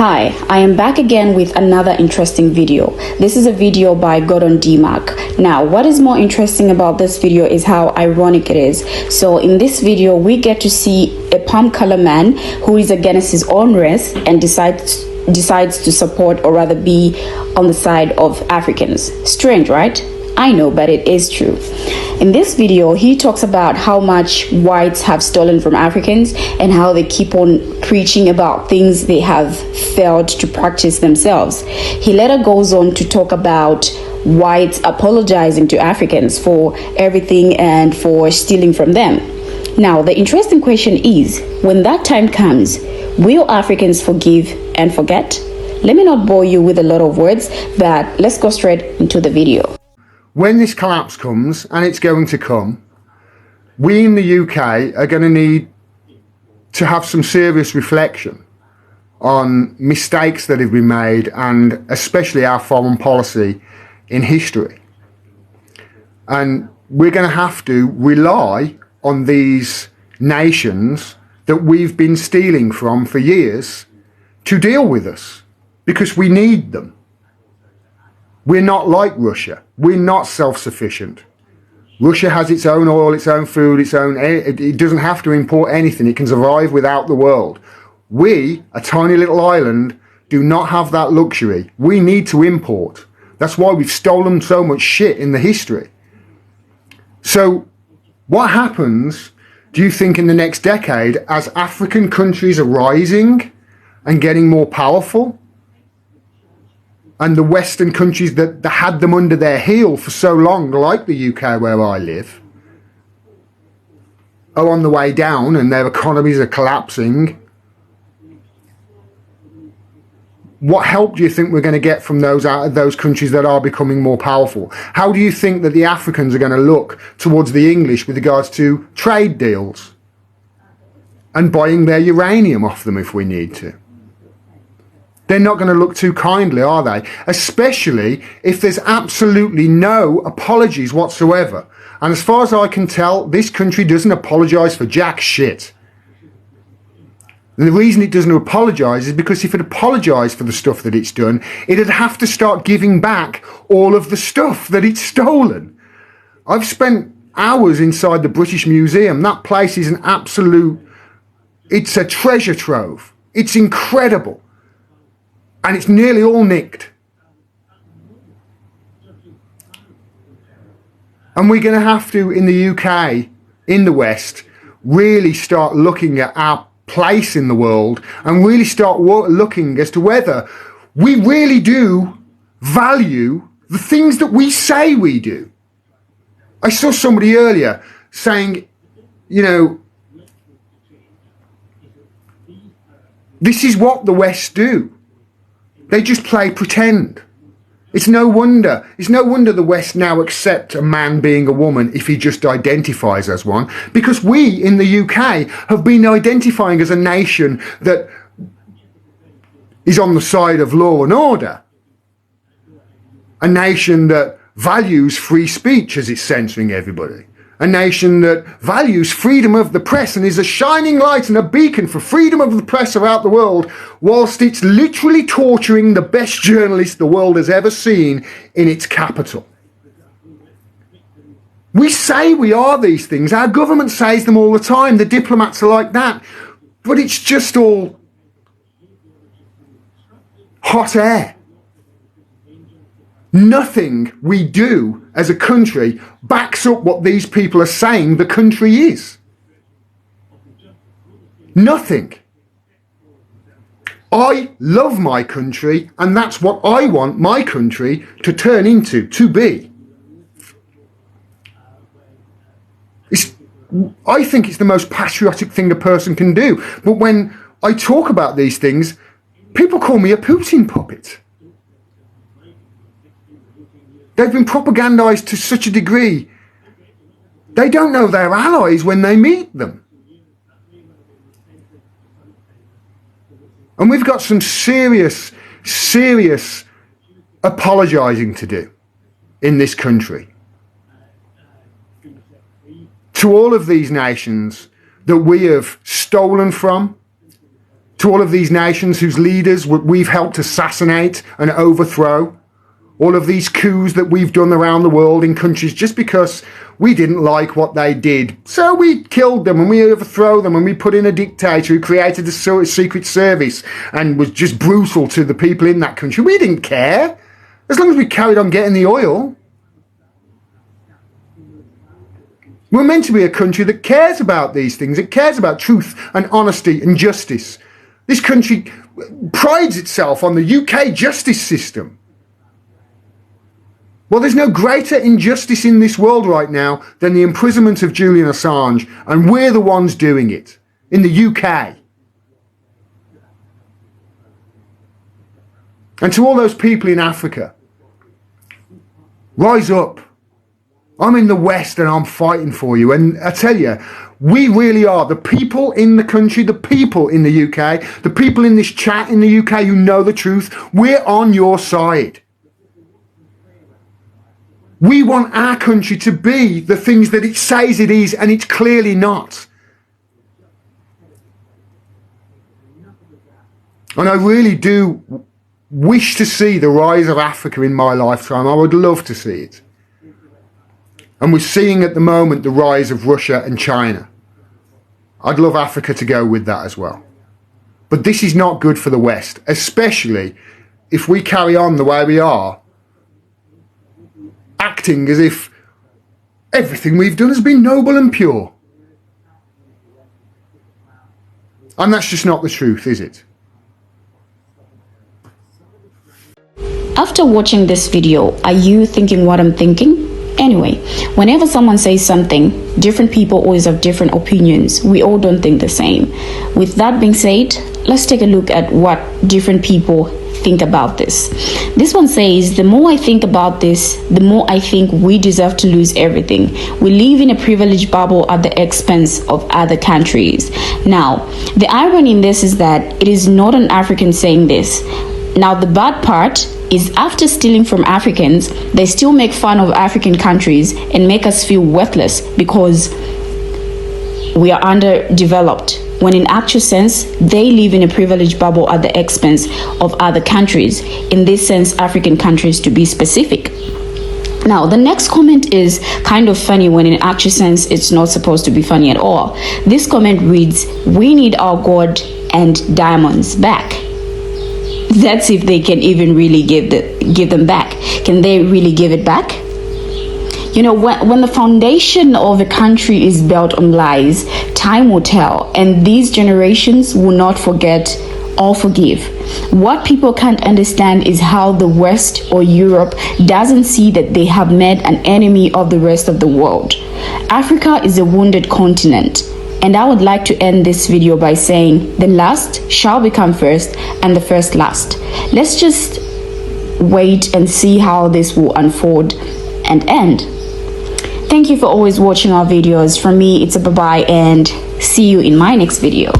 Hi, I am back again with another interesting video. This is a video by Gordon DMark. Now, what is more interesting about this video is how ironic it is. So in this video, we get to see a palm color man who is against his own race and decides to support, or rather be on the side of Africans. Strange, right? I know, but it is true. In this video, he talks about how much whites have stolen from Africans and how they keep on preaching about things they have failed to practice themselves. He later goes on to talk about whites apologizing to Africans for everything and for stealing from them. Now, the interesting question is, when that time comes, will Africans forgive and forget? Let me not bore you with a lot of words, but let's go straight into the video. When this collapse comes, and it's going to come, we in the UK are going to need to have some serious reflection on mistakes that have been made, and especially our foreign policy in history. And we're going to have to rely on these nations that we've been stealing from for years to deal with us, because we need them. We're not like Russia. We're not self-sufficient. Russia has its own oil, its own food, it doesn't have to import anything. It can survive without the world. We, a tiny little island, do not have that luxury. We need to import. That's why we've stolen so much shit in the history. So what happens, do you think, in the next decade as African countries are rising and getting more powerful? And the Western countries that had them under their heel for so long, like the UK where I live, are on the way down and their economies are collapsing. What help do you think we're going to get from those countries that are becoming more powerful? How do you think that the Africans are going to look towards the English with regards to trade deals and buying their uranium off them if we need to? They're not going to look too kindly, are they? Especially if there's absolutely no apologies whatsoever. And as far as I can tell, this country doesn't apologise for jack shit. And the reason it doesn't apologise is because if it apologised for the stuff that it's done, it'd have to start giving back all of the stuff that it's stolen. I've spent hours inside the British Museum. That place is it's a treasure trove. It's incredible. And it's nearly all nicked. And we're going to have to, in the UK, in the West, really start looking at our place in the world and really start looking as to whether we really do value the things that we say we do. I saw somebody earlier saying, this is what the West do. They just play pretend. It's no wonder the West now accept a man being a woman if he just identifies as one, because we in the UK have been identifying as a nation that is on the side of law and order. A nation that values free speech as it's censoring everybody. A nation that values freedom of the press and is a shining light and a beacon for freedom of the press throughout the world, whilst it's literally torturing the best journalists the world has ever seen in its capital. We say we are these things. Our government says them all the time. The diplomats are like that. But it's just all hot air. Nothing we do as a country backs up what these people are saying the country is. Nothing. I love my country, and that's what I want my country to turn into, to be. I think it's the most patriotic thing a person can do. But when I talk about these things, people call me a Putin puppet. They've been propagandized to such a degree, they don't know their allies when they meet them. And we've got some serious apologising to do in this country to all of these nations that we have stolen from, to all of these nations whose leaders we've helped assassinate and overthrow, all of these coups that we've done around the world in countries just because we didn't like what they did. So we killed them and we overthrew them and we put in a dictator who created a secret service and was just brutal to the people in that country. We didn't care, as long as we carried on getting the oil. We're meant to be a country that cares about these things. It cares about truth and honesty and justice. This country prides itself on the UK justice system. Well, there's no greater injustice in this world right now than the imprisonment of Julian Assange, and we're the ones doing it in the UK. And to all those people in Africa, rise up. I'm in the West and I'm fighting for you. And I tell you, we really are. The people in the country, the people in the UK, the people in this chat in the UK who know the truth, we're on your side. We want our country to be the things that it says it is, and it's clearly not. And I really do wish to see the rise of Africa in my lifetime. I would love to see it. And we're seeing at the moment the rise of Russia and China. I'd love Africa to go with that as well. But this is not good for the West, especially if we carry on the way we are, acting as if everything we've done has been noble and pure. And that's just not the truth, is it? After watching this video, are you thinking what I'm thinking? Anyway, whenever someone says something, different people always have different opinions. We all don't think the same. With that being said, let's take a look at what different people think about this. This one says, the more I think about this, the more I think we deserve to lose everything. We live in a privileged bubble at the expense of other countries. Now, the irony in this is that it is not an African saying this. Now, the bad part is after stealing from Africans, they still make fun of African countries and make us feel worthless because we are underdeveloped, when in actual sense, they live in a privileged bubble at the expense of other countries, in this sense, African countries to be specific. Now, the next comment is kind of funny when in actual sense, it's not supposed to be funny at all. This comment reads, we need our gold and diamonds back. That's if they can even really give them back. Can they really give it back? You know, when the foundation of a country is built on lies, time will tell, and these generations will not forget or forgive. What people can't understand is how the West or Europe doesn't see that they have met an enemy of the rest of the world. Africa is a wounded continent. And I would like to end this video by saying the last shall become first and the first last. Let's just wait and see how this will unfold and end. Thank you for always watching our videos. From me, it's a bye-bye and see you in my next video.